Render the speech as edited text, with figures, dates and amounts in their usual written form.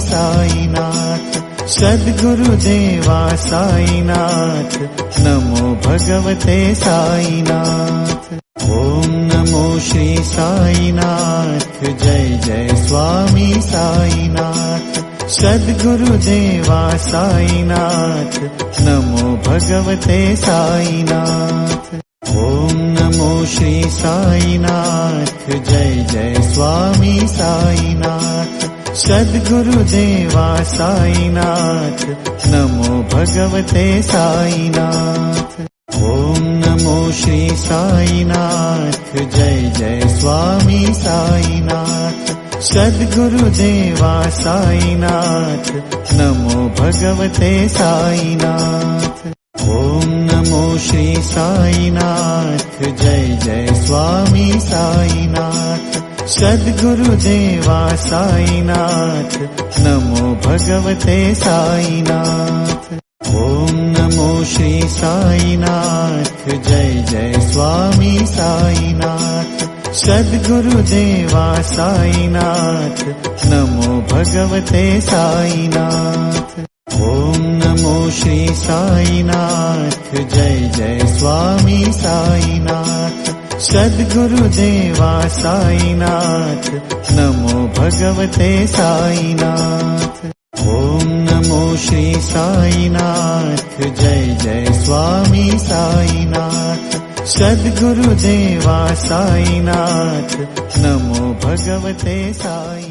साईनाथ। सद्गुरुदेवा साईनाथ, नमो भगवते साईनाथ। ओम नमो श्री साईनाथ, जय जय स्वामी साईनाथ। सद्गुरुदेवा साईनाथ, नमो भगवते साईनाथ। ओम नमो श्री साईनाथ, जय जय स्वामी साईनाथ। सद्गुरुदेवा साईनाथ, नमो भगवते साईनाथ। ओम नमो श्री साईनाथ, जय जय स्वामी साईनाथ। सद्गुरुदेवा साईनाथ, नमो भगवते साईनाथ। ओम नमो श्री साईनाथ, जय जय स्वामी साईनाथ। सद्गुरुदेवा साईनाथ, नमो भगवते साईनाथ। ओम नमो श्री साईनाथ, जय जय स्वामी साईनाथ। सद्गुरुदेवा साईनाथ, नमो भगवते साईनाथ। ओम नमो श्री साईनाथ, जय जय स्वामी साईनाथ। सद्गुरुदेवा साईनाथ, नमो भगवते साईनाथ। ओम नमो श्री साईनाथ, जय जय स्वामी साईनाथ। सद्गुरुदेवा साईनाथ, नमो भगवते साईनाथ।